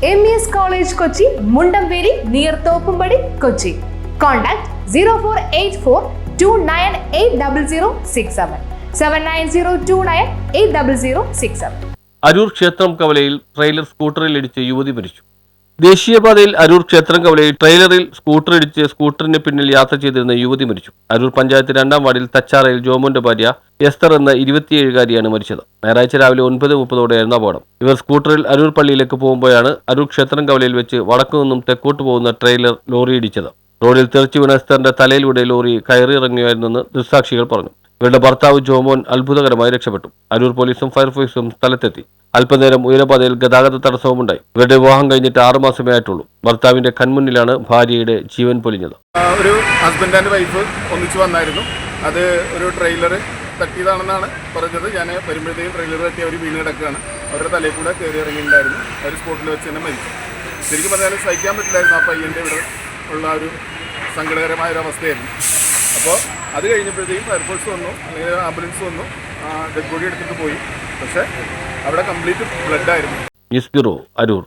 MES College Kochi, Mundamberi, near Thoppumadi, Kochi. Contact 0484 298067 7902980067. Aroor ക്ഷേത്രം കവലയിൽ trailer സ്കൂട്ടറിൽ ഇടിച്ച് യുവതി മരിച്ചു. ദേശീയപാതയിൽ അരൂർ ക്ഷേത്രം കവലയിൽ ട്രെയിലറിൽ സ്കൂട്ടർ ഇടിച്ച് സ്കൂട്ടറിന് പിന്നിൽ യാത്ര ചെയ്തിരുന്ന യുവതി മരിച്ചു. അരൂർ പഞ്ചായത്ത് 2-ാം വാർഡിൽ തച്ചാറയിൽ ജോമോന്റെ ഭാര്യ എസ്തർ എന്ന 27-കാരിയാണ് മരിച്ചത്. ഞായറാഴ്ച രാവിലെ 9:30 അപകടം. ഇവർ സ്കൂട്ടറിൽ അരൂർ പള്ളിയിലേക്ക് പോകുമ്പോഴാണ് അരൂർ ക്ഷേത്രം കവലയിൽ വെച്ച് വടക്കു നിന്നും തെക്കോട്ട് പോകുന്ന ട്രെയിലർ ലോറി ഇടിച്ചത്. റോഡിൽ തെറിച്ചു വീണ എസ്തറിന്റെ തലയിലൂടെ ലോറി കയറിയിറങ്ങിയായിരുന്നെന്ന് ദൃക്സാക്ഷികൾ പറഞ്ഞു. ഇവരുടെ ഭർത്താവ് ജോമോൻ അത്ഭുതകരമായി രക്ഷപ്പെട്ടു. അരൂർ പോലീസും ഫയർഫോഴ്സും സ്ഥലത്തെത്തി. അല്പനേരം ഉയരപാതയിൽ ഗതാഗത തടസ്സവുമുണ്ടായി. ഇവരുടെ വിവാഹം കഴിഞ്ഞിട്ട് 6 മാസമേ ആയിട്ടുള്ളൂ. ഭർത്താവിന്റെ കൺമുന്നിലാണ് ഭാര്യയുടെ ജീവൻ പൊലിഞ്ഞത്. ഒരു ഹസ്ബൻഡ് ആൻഡ് വൈഫ് ഒന്നിച്ചു വന്നായിരുന്നു. അത് ഒരു ട്രെയിലർ തട്ടിയതാണെന്നാണ് പറഞ്ഞത്. ഞാൻ വരുമ്പോഴത്തേക്കും ട്രെയിലർ തട്ടി അവർ വീണ് കിടക്കുകയാണ്. അവരുടെ തലയിൽ കൂടെ കയറി ഇറങ്ങിയിട്ടുണ്ടായിരുന്നു. അവർ സ്പോട്ടിൽ വെച്ച് തന്നെ മരിച്ചു. ശരിക്കും പറഞ്ഞാൽ സഹിക്കാൻ പറ്റില്ലായിരുന്നു ആ പയ്യൻ്റെ ഇവിടെ ഉള്ള ഒരു സങ്കടകരമായ ഒരു അവസ്ഥയായിരുന്നു. അപ്പോൾ അത് കഴിഞ്ഞപ്പോഴത്തേക്കും ഫയർഫോഴ്സ് വന്നു, അല്ലെങ്കിൽ ആംബുലൻസ് വന്നു, ഡെഡ് ബോഡി എടുത്തിട്ട് പോയി. പക്ഷേ അവിടെ കംപ്ലീറ്റ് ബ്ലഡ് ആയിരുന്നു. News bureau, Aroor.